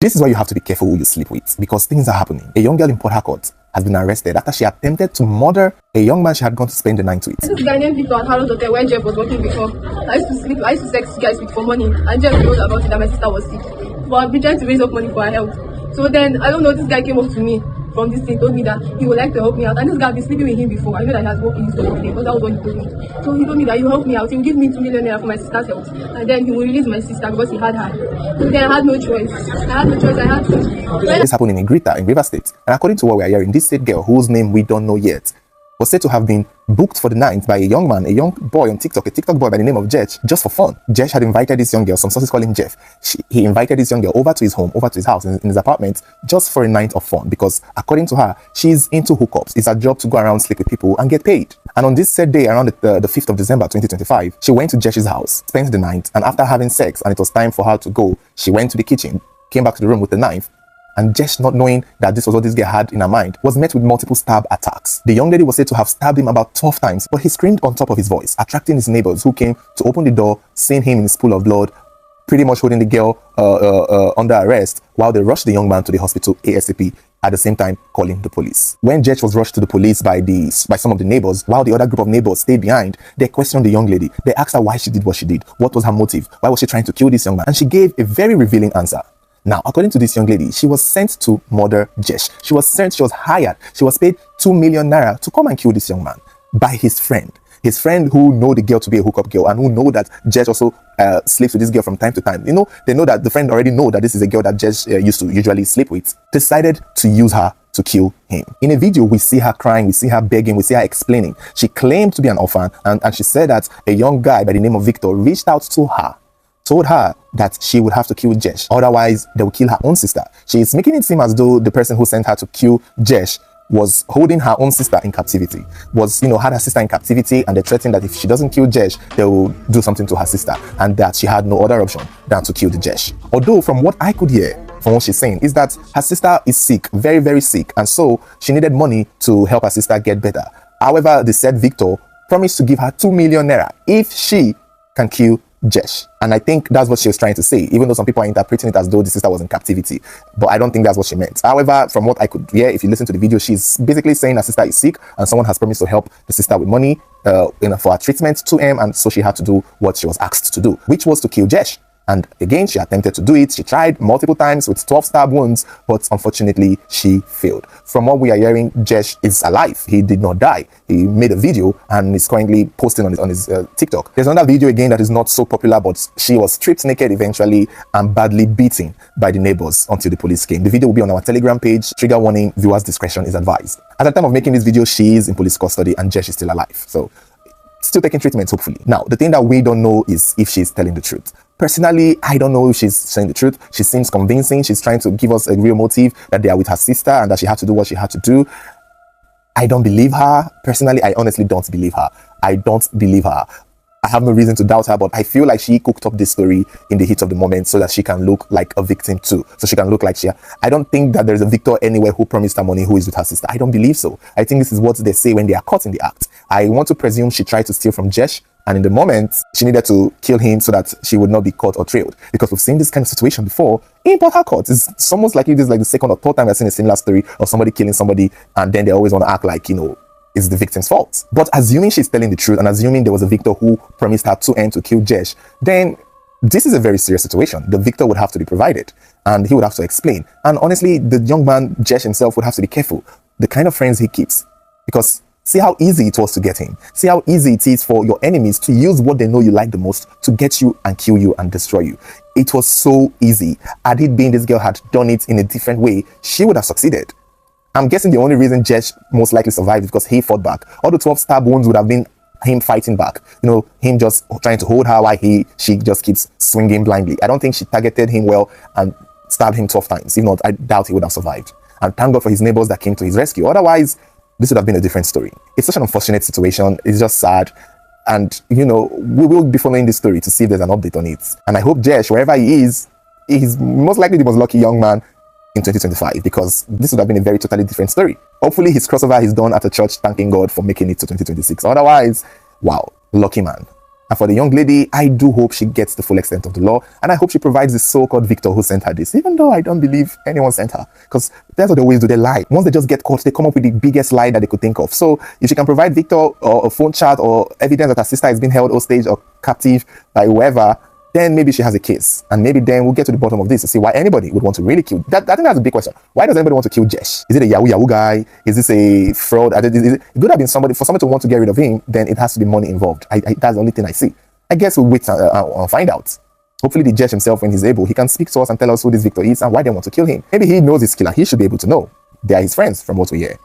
This is why you have to be careful who you sleep with, because things are happening. A young girl in Port Harcourt has been arrested after she attempted to murder a young man she had gone to spend the night with. This guy named Victor at Harrods Hotel where Jeff was working before. I used to sex guys with for money, and Jeff knows about it that my sister was sick. But I've been trying to raise up money for her health. So then, I don't know, this guy came up to me from this thing, told me that he would like to help me out. And this guy, I've been sleeping with him before. I know that he has worked in his own because that was what he told me. So he told me that he will help me out. He will give me 2 million naira for my sister's health. And then he will release my sister because he had her. So then I had no choice. I had to. This happened in Igrita in Rivers State. And according to what we are hearing, this state girl, whose name we don't know yet, was said to have been booked for the night by a young boy on TikTok, a TikTok boy by the name of Jesh, just for fun. Jesh had invited this young girl, some sources call him Jeff. He invited this young girl over to his home, over to his house, in his apartment, just for a night of fun, because according to her, she's into hookups. It's her job to go around, sleep with people, and get paid. And on this said day, around the 5th of December 2025, she went to Jesh's house, spent the night, and after having sex, and it was time for her to go, she went to the kitchen, came back to the room with the knife, and Jesh, not knowing that this was what this girl had in her mind, was met with multiple stab attacks. The young lady was said to have stabbed him about 12 times, but he screamed on top of his voice, attracting his neighbors who came to open the door, seeing him in his pool of blood, pretty much holding the girl under arrest, while they rushed the young man to the hospital ASAP, at the same time calling the police. When Jesh was rushed to the police by some of the neighbors, while the other group of neighbors stayed behind, they questioned the young lady. They asked her why she did what she did, what was her motive, why was she trying to kill this young man, and she gave a very revealing answer. Now, according to this young lady, she was sent to murder Jesh. She was hired, she was paid 2 million naira to come and kill this young man by his friend. His friend who know the girl to be a hookup girl and who know that Jesh also sleeps with this girl from time to time. You know, they know that the friend already know that this is a girl that Jesh used to usually sleep with. Decided to use her to kill him. In a video, we see her crying, we see her begging, we see her explaining. She claimed to be an orphan, and she said that a young guy by the name of Victor reached out to her, told her that she would have to kill Jesh, otherwise they will kill her own sister. She is making it seem as though the person who sent her to kill Jesh was holding her own sister in captivity, had her sister in captivity, and they threatened that if she doesn't kill Jesh, they will do something to her sister, and that she had no other option than to kill the Jesh. Although from what I could hear, from what she's saying, is that her sister is sick, very, very sick, and so she needed money to help her sister get better. However, the said Victor promised to give her 2 million naira if she can kill Jesh. And I think that's what she was trying to say, even though some people are interpreting it as though the sister was in captivity. But I don't think that's what she meant. However, from what I could hear, if you listen to the video, she's basically saying her sister is sick and someone has promised to help the sister with money for her treatment to him, and so she had to do what she was asked to do, which was to kill Jesh. And again, she attempted to do it. She tried multiple times with 12 stab wounds, but unfortunately, she failed. From what we are hearing, Jesh is alive. He did not die. He made a video and is currently posting on his TikTok. There's another video again that is not so popular, but she was stripped naked eventually and badly beaten by the neighbors until the police came. The video will be on our Telegram page. Trigger warning, viewers' discretion is advised. At the time of making this video, she is in police custody and Jesh is still alive. So, still taking treatment, hopefully. Now, the thing that we don't know is if she's telling the truth. Personally, I don't know if she's saying the truth. She seems convincing. She's trying to give us a real motive that they are with her sister and that she had to do what she had to do. I don't believe her. Personally, I honestly don't believe her. I don't believe her. I have no reason to doubt her, but I feel like she cooked up this story in the heat of the moment so that she can look like a victim too. So she can look like I don't think that there's a Victor anywhere who promised her money who is with her sister. I don't believe so. I think this is what they say when they are caught in the act. I want to presume she tried to steal from Jesh, and in the moment, she needed to kill him so that she would not be caught or trailed. Because we've seen this kind of situation before in Port Harcourt. It's almost like it is like the second or third time I've seen a similar story of somebody killing somebody, and then they always want to act like, it's the victim's fault. But assuming she's telling the truth and assuming there was a Victor who promised her 2M to kill Jesh, then this is a very serious situation. The Victor would have to be provided and he would have to explain. And honestly, the young man, Jesh himself, would have to be careful the kind of friends he keeps, because see how easy it was to get him. See how easy it is for your enemies to use what they know you like the most to get you and kill you and destroy you. It was so easy. Had it been this girl had done it in a different way, she would have succeeded. I'm guessing the only reason Jesh most likely survived is because he fought back. All the 12 stab wounds would have been him fighting back. Him just trying to hold her while she just keeps swinging blindly. I don't think she targeted him well and stabbed him 12 times. If not, I doubt he would have survived. And thank God for his neighbors that came to his rescue. Otherwise, this would have been a different story. It's such an unfortunate situation. It's just sad. And, we will be following this story to see if there's an update on it. And I hope Jesh, wherever he is, he's most likely the most lucky young man in 2025, because this would have been a very totally different story. Hopefully his crossover is done at a church, thanking God for making it to 2026. Otherwise, wow, lucky man. And for the young lady, I do hope she gets the full extent of the law, and I hope she provides the so-called Victor who sent her this, even though I don't believe anyone sent her, because that's what they always do, they lie. Once they just get caught, they come up with the biggest lie that they could think of. So if she can provide Victor or a phone chat or evidence that her sister is being held hostage or captive by whoever, then maybe she has a case, and maybe then we'll get to the bottom of this to see why anybody would want to really kill. I think that's a big question. Why does anybody want to kill Jesh? Is it a Yahoo guy? Is this a fraud? It could have been somebody. For somebody to want to get rid of him, then it has to be money involved. That's the only thing I see. I guess we'll wait and find out. Hopefully the Jesh himself, when he's able, he can speak to us and tell us who this Victor is and why they want to kill him. Maybe he knows his killer. He should be able to know. They are his friends from what we hear.